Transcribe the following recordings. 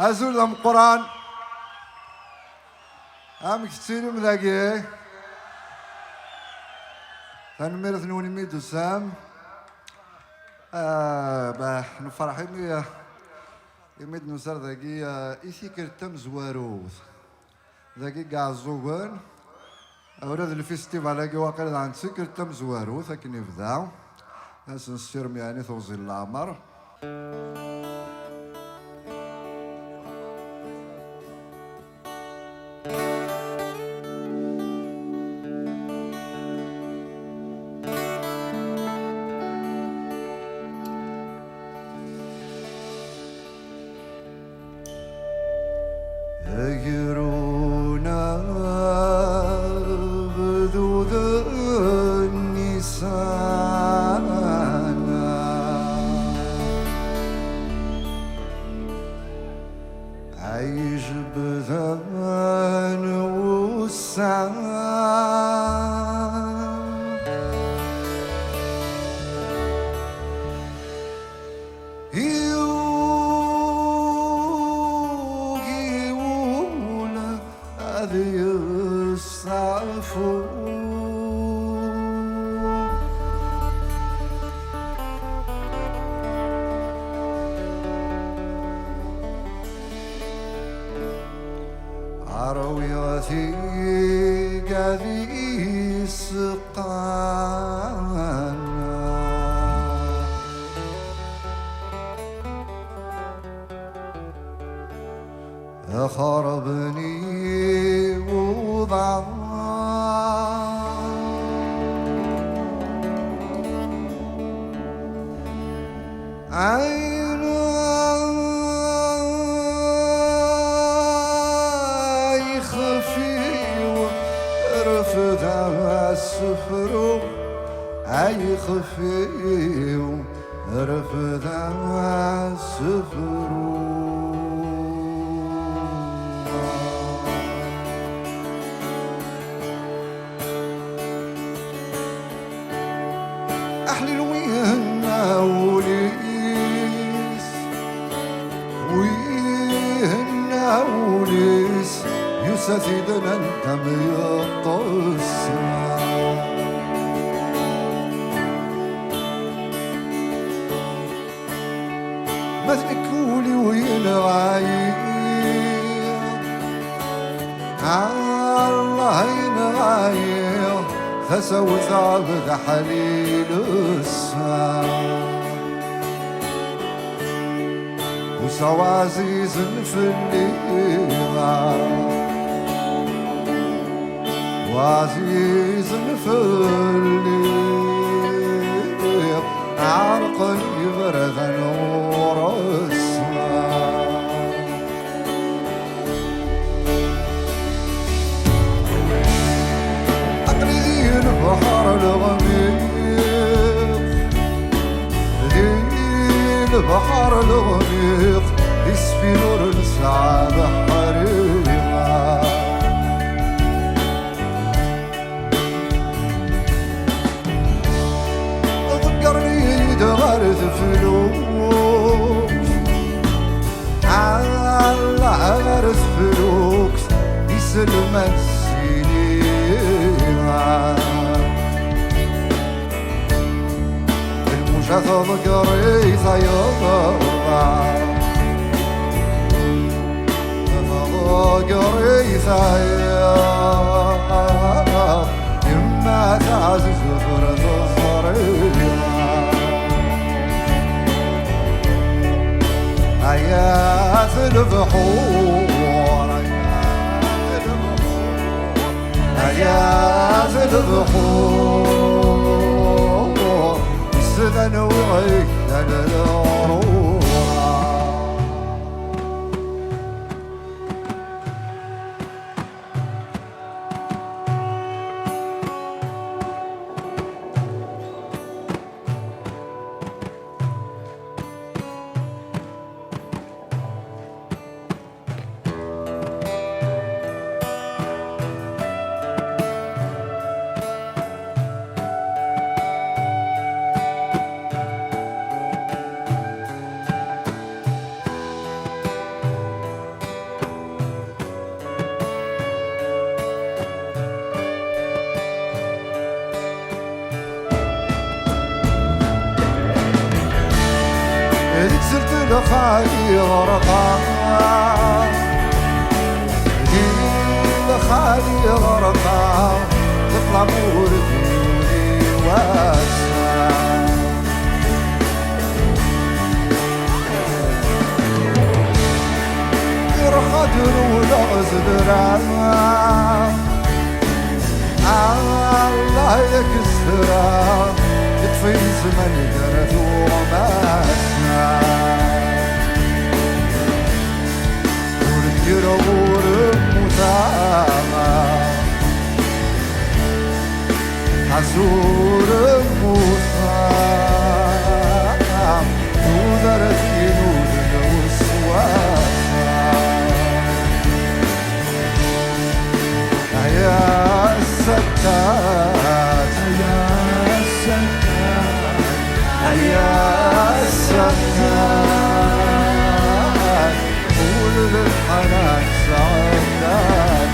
أزول ذم قرآن أم كتير مذاقي تنمير ثنوني ميدو سام باه نفرح يميد نسر ذاقي إيثي كرتم زواروث ذاقي قاع الزوغن أوراد الفيستيفال هاكي واقيلا عند سكرتم زواروث هاكي نبدا نسنسيرم يعني توزي العمر عروياتي قذي سقانا خربني وضع عين خفي رفض السفر أي خفي رفض السفر أحلل ويهنا وليس ويهنا وليس يسددنا الدم يطس مثلك ولي وينغاير الله ينغاير تسوت عبد حليل السماء وسوى عزيز في الليل وعزيز في الليل عرق يبرد نور السماء البحر الغميق ذي البحر الغميق يسفي نور السعى بحريقة ذكرني دغرت فلوس على غرس فلوس يسلم المجاثة ذكريثة يضرع ذكريثة يما تعزز فرد الضريعة آيات البحور آيات البحور السدن وعيدا الروح خالي غرقان خالي غرقان تطلع موردي واسع يرخدر ولغزدر الله يكسر يطفي زمن درت وماسع ورد متامة حزور متام ودرتي نود الوسواس يا الستات يا الستات يا الستات قول للحنان سعدات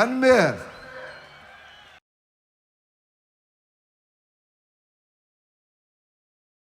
and men.